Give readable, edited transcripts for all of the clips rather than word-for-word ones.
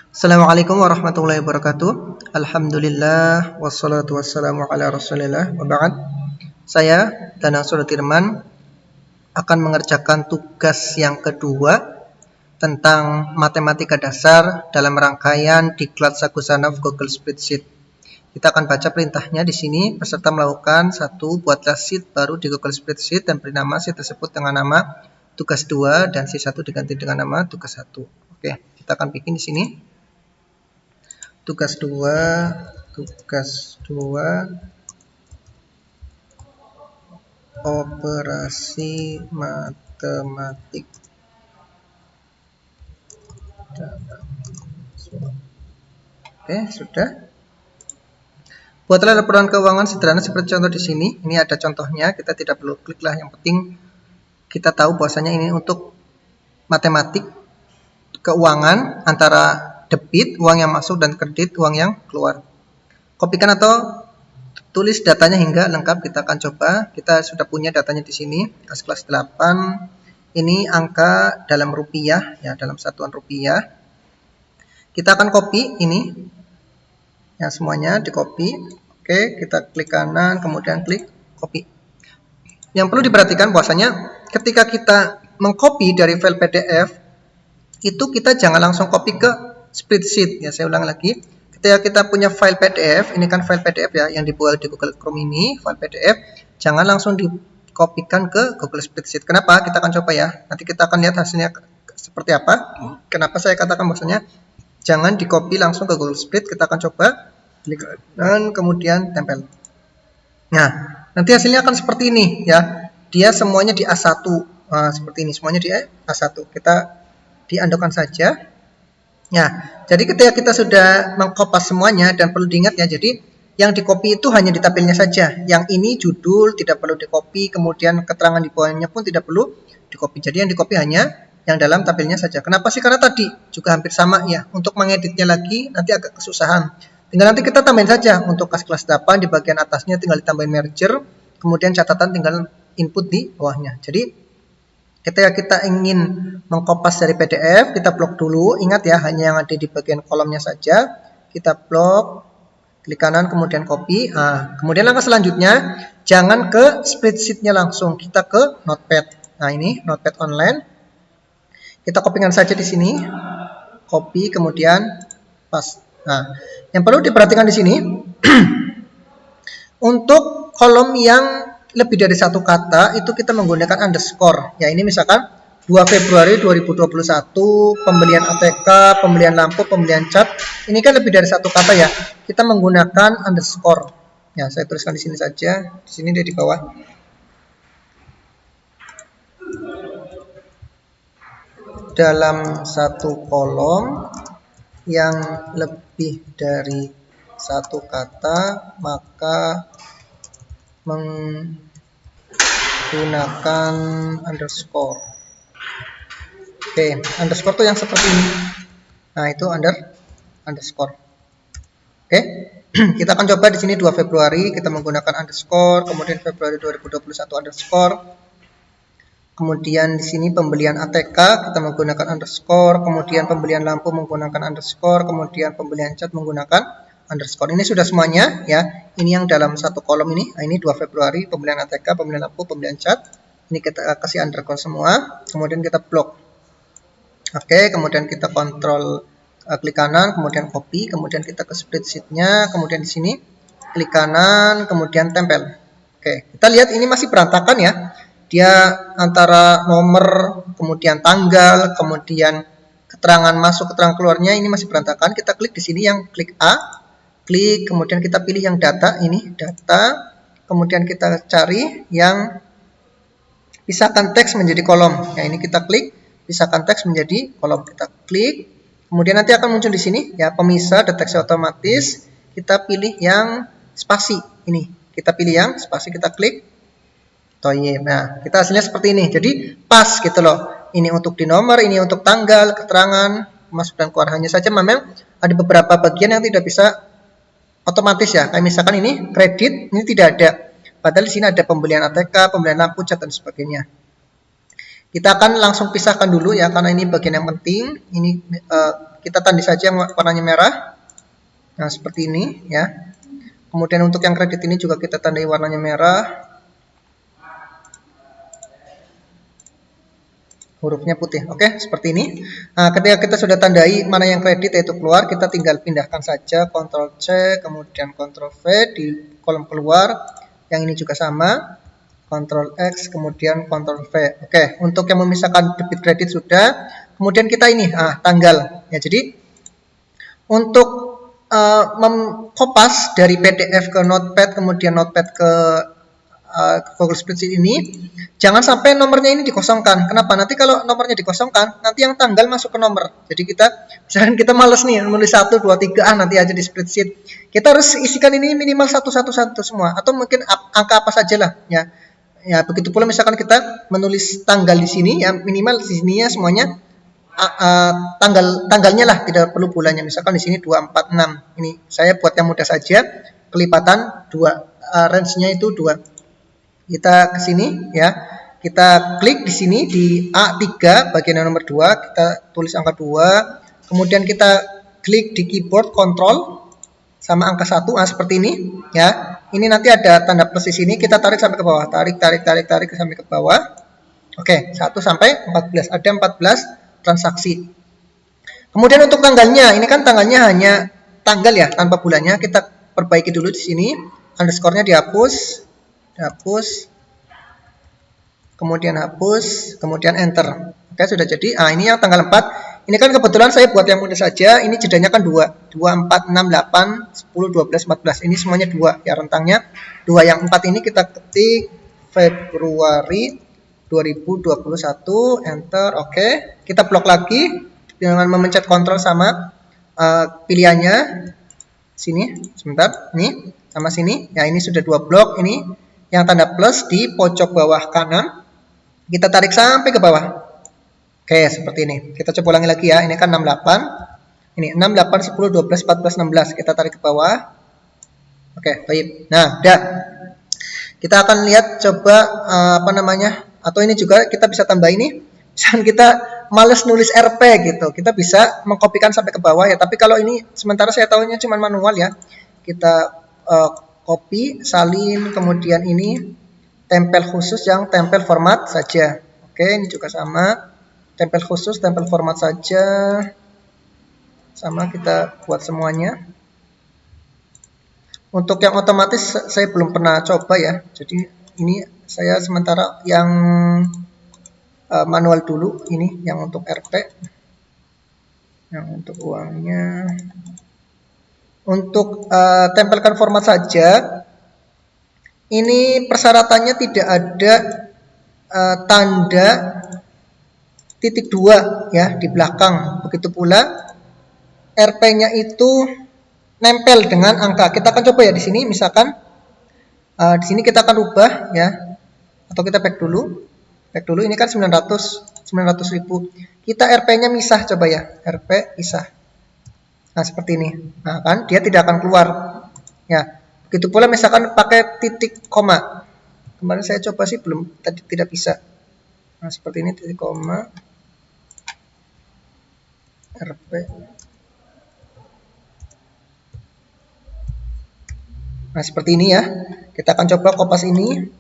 Assalamualaikum warahmatullahi wabarakatuh. Alhamdulillah wassalatu wassalamu ala Rasulillah wa ba'd. Saya Danang Sudirman akan mengerjakan tugas yang kedua tentang matematika dasar dalam rangkaian Diklat Sagusanov Google Spreadsheet. Kita akan baca perintahnya di sini. Peserta melakukan buatlah sheet baru di Google Spreadsheet dan beri nama sheet tersebut dengan nama tugas 2 dan sheet 1 diganti dengan nama tugas 1. Oke, kita akan bikin di sini. Tugas 2 operasi matematik. Oke, sudah. Buatlah laporan keuangan sederhana seperti contoh di sini. Ini ada contohnya, kita tidak perlu klik lah, yang penting kita tahu bahwasanya ini untuk matematik keuangan antara debit, uang yang masuk, dan kredit, uang yang keluar. Kopikan atau tulis datanya hingga lengkap. Kita akan coba. Kita sudah punya datanya di sini. Kas kelas 8. Ini angka dalam rupiah, ya, dalam satuan rupiah. Kita akan copy ini. Ya, semuanya di copy. Oke, kita klik kanan, kemudian klik copy. Yang perlu diperhatikan bahwasanya ketika kita mengcopy dari file PDF, itu kita jangan langsung copy ke spreadsheet, ya. Saya ulang lagi, ketika kita punya file PDF, ini kan file PDF ya yang dibuat di Google Chrome ini, file PDF, jangan langsung dikopikan ke Google Spreadsheet. Kenapa? Kita akan coba ya, nanti kita akan lihat hasilnya seperti apa. Kenapa saya katakan bahwasanya jangan di copy langsung ke Google Spreadsheet. Kita akan coba, klik dan kemudian tempel. Nah, nanti hasilnya akan seperti ini ya, dia semuanya di A1. Nah, seperti ini, semuanya di A1. Kita diandokan saja. Ya, jadi ketika kita sudah mengkopas semuanya, dan perlu diingat ya, jadi yang di copy itu hanya di tabelnya saja. Yang ini judul tidak perlu di copy, kemudian keterangan di bawahnya pun tidak perlu di copy. Jadi yang di copy hanya yang dalam tabelnya saja. Kenapa sih? Karena tadi juga hampir sama ya. Untuk mengeditnya lagi nanti agak kesusahan. Tinggal nanti kita tambahin saja. Untuk kas kelas 8 di bagian atasnya tinggal ditambahin merger, kemudian catatan tinggal input di bawahnya. Jadi ketika kita ingin mengkopas dari PDF, kita blok dulu. Ingat ya, hanya yang ada di bagian kolomnya saja. Kita blok, klik kanan, kemudian copy. Nah, kemudian langkah selanjutnya, jangan ke spreadsheet-nya langsung, kita ke Notepad. Nah, ini Notepad online. Kita copykan saja di sini. Copy, kemudian paste. Nah, yang perlu diperhatikan di sini, untuk kolom yang lebih dari satu kata itu kita menggunakan underscore. Ya, ini misalkan 2 Februari 2021, pembelian ATK, pembelian lampu, pembelian cat. Ini kan lebih dari satu kata ya. Kita menggunakan underscore. Ya, saya tuliskan di sini saja. Di sini dia di bawah. Dalam satu kolom yang lebih dari satu kata, maka menggunakan underscore. Oke, underscore itu yang seperti ini. Nah, itu underscore. Oke, kita akan coba di sini 2 Februari kita menggunakan underscore, kemudian Februari 2021 underscore. Kemudian di sini pembelian ATK kita menggunakan underscore, kemudian pembelian lampu menggunakan underscore, kemudian pembelian cat menggunakan underscore. Ini sudah semuanya ya. Ini yang dalam satu kolom ini. Nah, ini 2 Februari, pembelian ATK, pembelian lampu, pembelian cat. Ini kita kasih underscore semua. Kemudian kita blok. Oke, kemudian kita kontrol klik kanan, kemudian copy, kemudian kita ke spreadsheet-nya, kemudian di sini klik kanan, kemudian tempel. Oke, kita lihat ini masih berantakan ya. Dia antara nomor, kemudian tanggal, kemudian keterangan masuk, keterangan keluarnya ini masih berantakan. Kita klik di sini yang klik A. Klik, kemudian kita pilih yang data, ini data, kemudian kita cari yang pisahkan teks menjadi kolom. Ya, ini kita klik, pisahkan teks menjadi kolom. Kita klik, kemudian nanti akan muncul di sini ya, pemisah deteksi otomatis. Kita pilih yang spasi, ini kita pilih yang spasi, kita klik. Toyib. Nah, kita hasilnya seperti ini. Jadi pas gitu loh. Ini untuk di nomor, ini untuk tanggal, keterangan masuk dan keluar. Hanya saja memang ada beberapa bagian yang tidak bisa otomatis ya. Kayak misalkan ini kredit, ini tidak ada. Padahal di sini ada pembelian ATK, pembelian lampu, cat dan sebagainya. Kita akan langsung pisahkan dulu ya, karena ini bagian yang penting. Ini kita tandai saja yang warnanya merah. Nah, seperti ini ya. Kemudian untuk yang kredit ini juga kita tandai warnanya merah. Hurufnya putih. Oke, seperti ini. Nah, ketika kita sudah tandai mana yang kredit yaitu keluar, kita tinggal pindahkan saja Ctrl C, kemudian Ctrl V di kolom keluar. Yang ini juga sama. Ctrl X, kemudian Ctrl V. Oke, untuk yang memisahkan debit kredit sudah. Kemudian kita ini, tanggal. Ya, jadi untuk mengkopas dari PDF ke Notepad, kemudian Notepad ke Google Spreadsheet ini, jangan sampai nomornya ini dikosongkan. Kenapa? Nanti kalau nomornya dikosongkan, nanti yang tanggal masuk ke nomor. Jadi misalkan kita males nih nulis 1, 2, 3 nanti aja di spreadsheet. Kita harus isikan ini minimal 1, 1, 1 semua, atau mungkin angka apa saja lah ya. Ya, begitu pula misalkan kita menulis tanggal di sini, ya minimal di sininya semuanya tanggalnya lah, tidak perlu bulannya. Misalkan di sini 246. Ini saya buat yang mudah saja, kelipatan 2, range-nya itu 2. Kita ke sini ya. Kita klik di sini di A3 bagian yang nomor 2, kita tulis angka 2. Kemudian kita klik di keyboard Ctrl sama angka 1, seperti ini ya. Ini nanti ada tanda plus di sini, kita tarik sampai ke bawah. Tarik sampai ke bawah. Oke, 1 sampai 14. Ada 14 transaksi. Kemudian untuk tanggalnya, ini kan tanggalnya hanya tanggal ya, tanpa bulannya. Kita perbaiki dulu di sini. Underscore-nya dihapus. Kemudian hapus, kemudian enter. Oke, sudah jadi. Ini yang tanggal 4. Ini kan kebetulan saya buat yang mudah saja. Ini jedanya kan 2, 4, 6, 8, 10, 12, 14. Ini semuanya 2 ya rentangnya. 2 yang 4 ini kita ketik Februari 2021, enter. Oke, kita blok lagi dengan memencet Ctrl sama pilihannya sini. Sebentar, nih sama sini. Ya, ini sudah 2 blok. Ini yang tanda plus di pojok bawah kanan. Kita tarik sampai ke bawah. Oke, seperti ini. Kita coba ulangi lagi ya. Ini kan 68. Ini 6, 8, 10, 12, 14, 16. Kita tarik ke bawah. Oke, baik. Nah, udah. Kita akan lihat coba atau ini juga kita bisa tambah ini. Misalkan kita males nulis RP gitu, kita bisa mengkopikan sampai ke bawah ya. Tapi kalau ini sementara saya tahunya cuma manual ya. Kita copy, salin, kemudian ini tempel khusus yang tempel format saja. Oke, ini juga sama. Tempel khusus, tempel format saja. Sama, kita buat semuanya. Untuk yang otomatis saya belum pernah coba ya. Jadi ini saya sementara yang manual dulu. Ini yang untuk RP. Yang untuk uangnya. Untuk tempelkan format saja. Ini persyaratannya tidak ada tanda titik 2 ya di belakang. Begitu pula RP-nya itu nempel dengan angka. Kita akan coba ya di sini, misalkan di sini kita akan rubah ya, atau kita back dulu. Ini kan 900.000. Kita RP-nya misah coba ya, RP misah. Nah, seperti ini. Nah, kan dia tidak akan keluar. Ya. Begitu pula misalkan pakai titik koma. Kemarin saya coba sih tadi tidak bisa. Nah, seperti ini titik koma. RP. Nah, seperti ini ya. Kita akan coba kopas ini.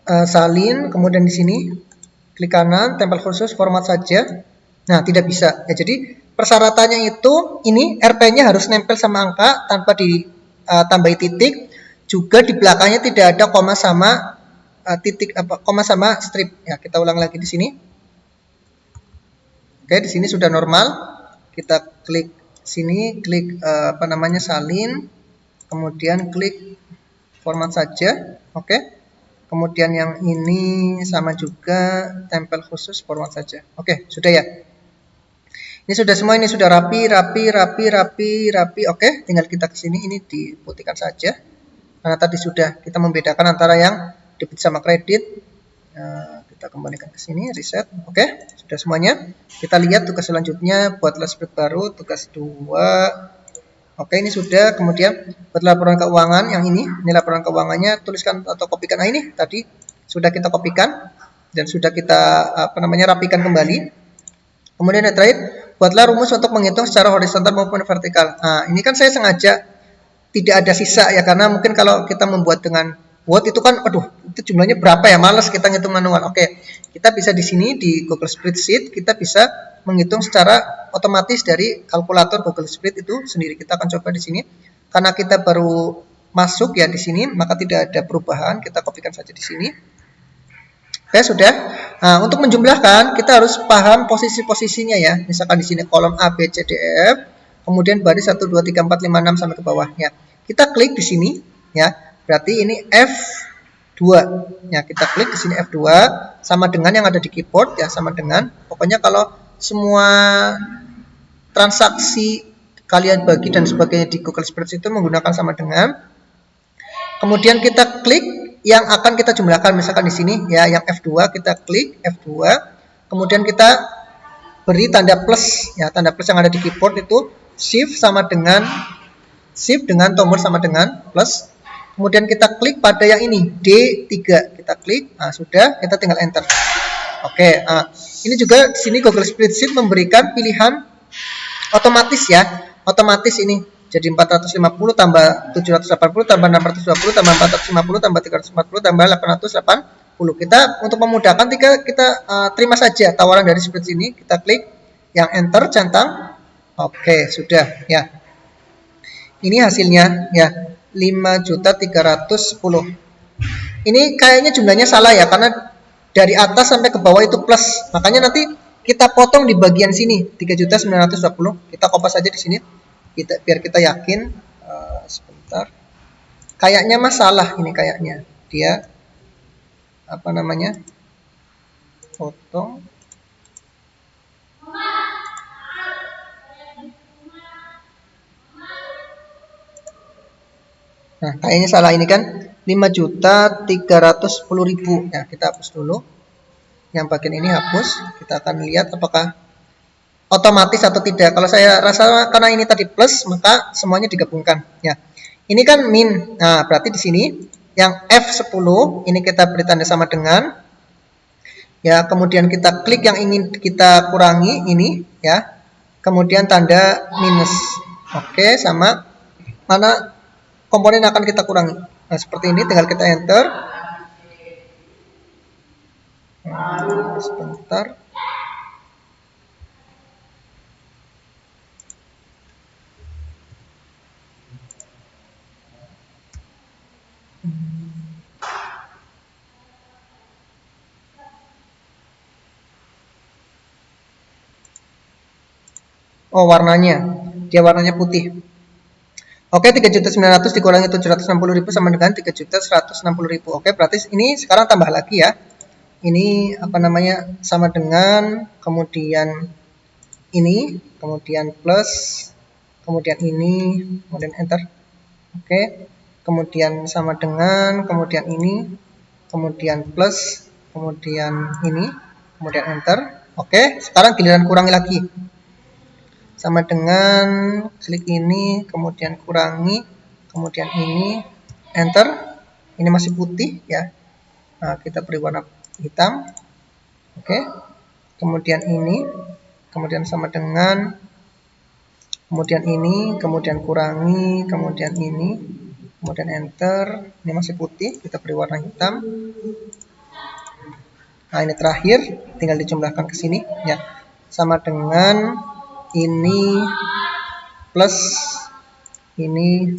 Salin, kemudian di sini klik kanan, tempel khusus, format saja. Nah, tidak bisa. Ya, jadi persyaratannya itu ini RP-nya harus nempel sama angka tanpa ditambahi titik. Juga di belakangnya tidak ada koma sama koma sama strip. Ya, kita ulang lagi di sini. Oke, di sini sudah normal. Kita klik sini, klik salin, kemudian klik format saja. Oke. Kemudian yang ini sama juga, tempel khusus, format saja. Oke, sudah ya. Ini sudah semua, ini sudah rapi. Oke, tinggal kita ke sini, ini diputihkan saja. Karena tadi sudah kita membedakan antara yang debit sama kredit. Kita kembalikan ke sini, reset. Oke, sudah semuanya. Kita lihat tugas selanjutnya, buatlah spreadsheet baru, tugas 2. Oke, ini sudah. Kemudian buat laporan keuangan yang ini laporan keuangannya, tuliskan atau kopikan. Nah, ini tadi sudah kita kopikan. dan sudah kita rapikan kembali. Kemudian yang terakhir, buatlah rumus untuk menghitung secara horizontal maupun vertikal. Nah, ini kan saya sengaja tidak ada sisa ya, karena mungkin kalau kita membuat dengan Word itu kan, aduh, itu jumlahnya berapa ya, males kita ngitung manual. Oke, kita bisa di sini di Google Spreadsheet, kita bisa menghitung secara otomatis dari kalkulator Google Spreadsheet itu sendiri. Kita akan coba di sini, karena kita baru masuk ya di sini, maka tidak ada perubahan. Kita kopikan saja di sini. Oke, sudah. Nah, untuk menjumlahkan kita harus paham posisi-posisinya ya. Misalkan di sini kolom A, B, C, D, E, F, kemudian baris 1, 2, 3, 4, 5, 6 sampai ke bawah ya. Kita klik di sini ya. Berarti ini F2. Ya, kita klik di sini F2 sama dengan yang ada di keyboard ya, sama dengan. Pokoknya kalau semua transaksi kalian bagi dan sebagainya di Google Spreadsheet itu menggunakan sama dengan. Kemudian kita klik yang akan kita jumlahkan, misalkan di sini ya, yang F2, kita klik F2, kemudian kita beri tanda plus ya, tanda plus yang ada di keyboard itu shift dengan tombol sama dengan plus, kemudian kita klik pada yang ini D3, kita klik, nah sudah, kita tinggal enter. Oke, nah ini juga di sini Google Spreadsheet memberikan pilihan otomatis ya, otomatis ini. Jadi 450 tambah 780 tambah 620 tambah 450 tambah 340 tambah 880. Kita untuk memudahkan kita terima saja tawaran dari spreadsheet ini. Kita klik yang enter, centang. Oke, sudah ya. Ini hasilnya ya, 5.310. Ini kayaknya jumlahnya salah ya, karena dari atas sampai ke bawah itu plus. Makanya nanti kita potong di bagian sini 3.920. Kita kopas saja di sini. Biar kita yakin. Sebentar, kayaknya masalah ini, kayaknya dia potong. Nah, kayaknya salah ini kan 5.310.000. Nah, kita hapus dulu yang bagian ini, hapus. Kita akan lihat apakah otomatis atau tidak. Kalau saya rasa karena ini tadi plus, maka semuanya digabungkan ya. Ini kan min. Nah, berarti di sini yang F10 ini kita beri tanda sama dengan ya, kemudian kita klik yang ingin kita kurangi ini ya. Kemudian tanda minus. Oke, sama mana komponen akan kita kurangi. Nah, seperti ini, tinggal kita enter. Sebentar. Oh, warnanya. Dia warnanya putih. Oke, 3.900 dikurangi 760.000 sama dengan 3.160.000. Oke, berarti ini sekarang tambah lagi ya. Ini sama dengan, kemudian ini, kemudian plus, kemudian ini, kemudian enter. Oke, kemudian sama dengan, kemudian ini, kemudian plus, kemudian ini, kemudian enter. Oke, sekarang giliran kurangi lagi. Sama dengan klik ini, kemudian kurangi, kemudian ini, enter. Ini masih putih ya. Nah, kita beri warna hitam. Oke, kemudian ini, kemudian sama dengan, kemudian ini, kemudian kurangi, kemudian ini, kemudian enter. Ini masih putih, kita beri warna hitam. Nah, ini terakhir, tinggal dijumlahkan ke sini ya. Sama dengan ini plus ini,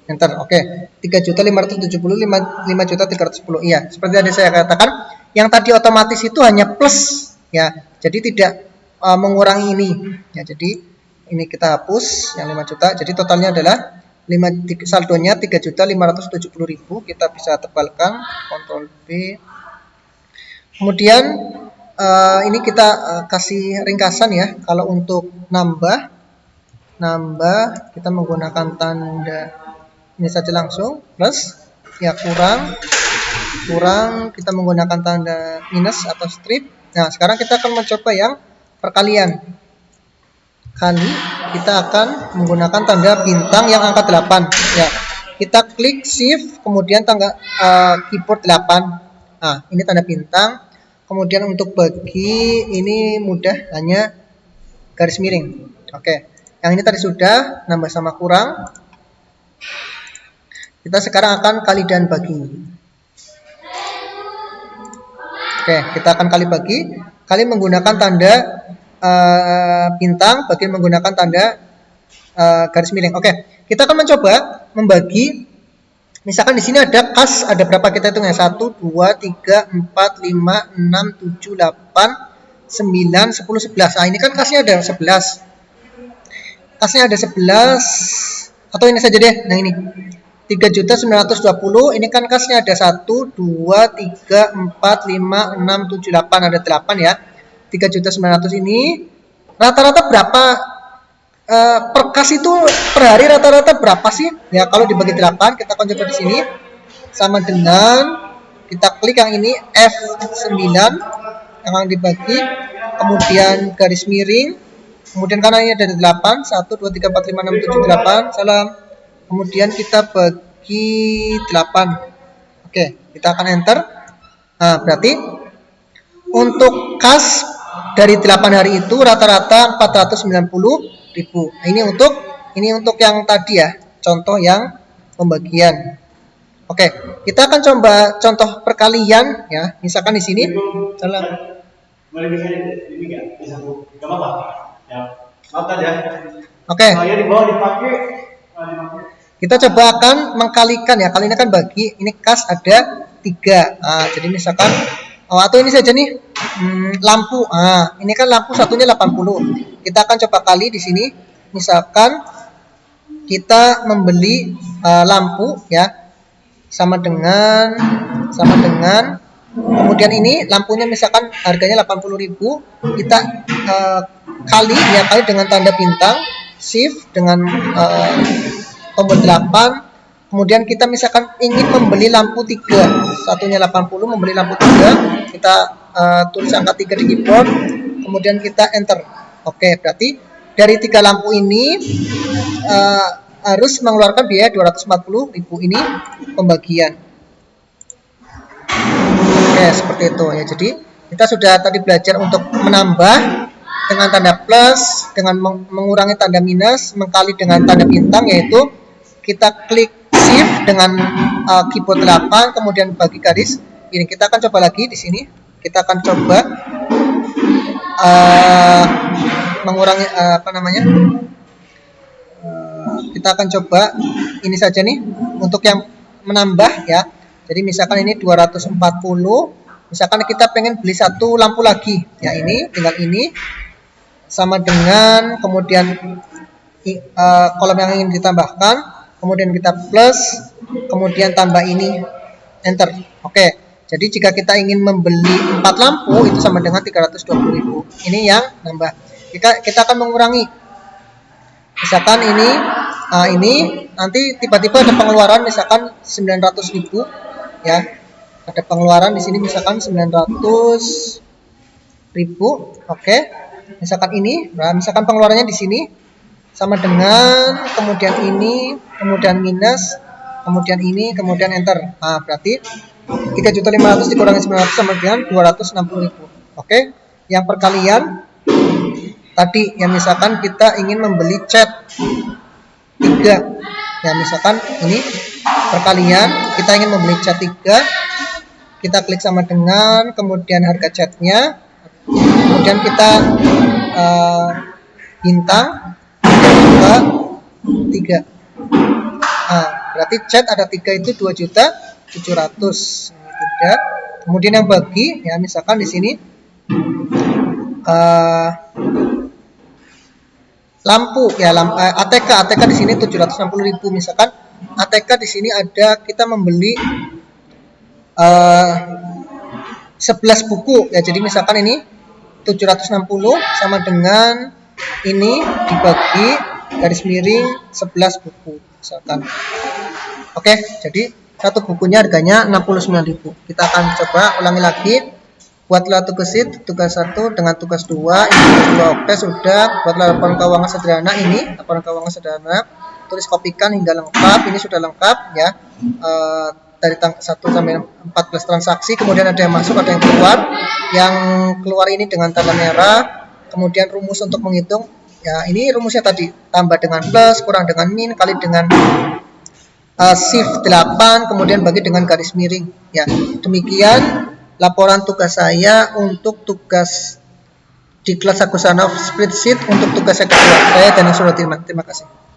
enter. Oke, 3.570, 5.310. Iya, seperti tadi saya katakan, yang tadi otomatis itu hanya plus ya, jadi tidak mengurangi ini ya. Jadi ini kita hapus yang 5 juta, jadi totalnya adalah saldonya 3.570.000. Kita bisa tebalkan, Ctrl B. Kemudian ini kita kasih ringkasan ya. Kalau untuk nambah kita menggunakan tanda ini saja langsung, plus ya, kurang kita menggunakan tanda minus atau strip. Nah, sekarang kita akan mencoba yang perkalian. Kali kita akan menggunakan tanda bintang yang angka 8 ya. Kita klik shift, kemudian tangga keyboard 8. Nah, ini tanda bintang. Kemudian untuk bagi ini mudah, hanya garis miring. Oke, yang ini tadi sudah nambah sama kurang. Kita sekarang akan kali dan bagi. Oke, kita akan kali bagi. Kali menggunakan tanda bintang, bagi menggunakan tanda garis miring. Oke, kita akan mencoba membagi. Misalkan di sini ada kas, ada berapa kita hitung ya? 1, 2, 3, 4, 5, 6, 7, 8, 9, 10, 11. Nah, ini kan kasnya ada 11. Kasnya ada 11. Atau ini saja deh. Nah, ini 3.920. Ini kan kasnya ada 1, 2, 3, 4, 5, 6, 7, 8. Ada 8 ya. 3.900 ini rata-rata berapa per kas itu per hari rata-rata berapa sih? Ya, kalau dibagi 8, kita akan coba di sini sama dengan kita klik yang ini F9 yang akan dibagi, kemudian garis miring, kemudian kanannya ada 8, 1, 2, 3, 4, 5, 6, 7, 8, salam. Kemudian kita bagi 8. Oke, kita akan enter. Nah, berarti untuk kas dari 8 hari itu rata-rata 490.000. Nah, ini untuk yang tadi ya, contoh yang pembagian. Oke, kita akan coba contoh perkalian ya. Misalkan di sini salah. Oke. Kita coba akan mengkalikan ya. Kali ini kan bagi, ini kas ada 3. Nah, jadi misalkan atau ini saja nih lampu. Ini kan lampu satunya 80. Kita akan coba kali di sini. Misalkan kita membeli lampu ya sama dengan kemudian ini lampunya misalkan harganya 80.000. Kita kali dengan tanda bintang, shift dengan tombol 8. Kemudian kita misalkan ingin membeli lampu 3, satunya 80, membeli lampu 3, kita tulis angka 3 di keyboard, kemudian kita enter. Oke, berarti dari 3 lampu ini harus mengeluarkan biaya 240.000. Ini pembagian. Oke, seperti itu ya. Jadi kita sudah tadi belajar untuk menambah dengan tanda plus, dengan mengurangi tanda minus, mengkali dengan tanda bintang, yaitu kita klik shift dengan keyboard 8, kemudian bagi garis. Ini kita akan coba lagi di sini. Kita akan coba mengurangi kita akan coba ini saja nih untuk yang menambah ya. Jadi misalkan ini 240, misalkan kita pengen beli 1 lampu lagi ya, ini tinggal ini sama dengan kemudian kolom yang ingin ditambahkan, kemudian kita plus, kemudian tambah ini, enter. Oke. Jadi jika kita ingin membeli 4 lampu itu sama dengan 320.000. Ini yang nambah. Kita akan mengurangi. Misalkan ini nanti tiba-tiba ada pengeluaran misalkan 900.000 ya. Ada pengeluaran di sini misalkan 900.000. Oke. Misalkan ini, nah misalkan pengeluarannya di sini sama dengan kemudian ini, kemudian minus, kemudian ini, kemudian enter. Nah, berarti 3.500 dikurangi 900 sama dengan 260.000. Oke. Yang perkalian tadi ya, misalkan kita ingin membeli cat 3 ya, misalkan ini perkalian, kita ingin membeli cat 3, kita klik sama dengan kemudian harga catnya, kemudian kita bintang 3. Nah, berarti cat ada 3 itu 2.700.000. Kemudian yang bagi ya, misalkan di sini lampu ya, ATK di sini 760.000. Misalkan ATK di sini ada kita membeli 11 buku ya. Jadi misalkan ini 760 sama dengan ini dibagi garis miring 11 buku misalkan. Oke, jadi satu bukunya harganya 69.000. Kita akan coba ulangi lagi. Buatlah tugas sheet, tugas 1 dengan tugas 2, ini tugas 2. Oke, sudah. Buatlah laporan keuangan sederhana, ini laporan keuangan sederhana. Tulis kopikan hingga lengkap, ini sudah lengkap ya. dari 1 sampai 14 transaksi, kemudian ada yang masuk, ada yang keluar. Yang keluar ini dengan tanda merah. Kemudian rumus untuk menghitung, ya ini rumusnya tadi, tambah dengan plus, kurang dengan min, kali dengan shift 8, kemudian bagi dengan garis miring. Ya, demikian laporan tugas saya untuk tugas di kelas Agusanov spreadsheet untuk tugas yang kedua. Saya Danang Suratiman. Terima kasih.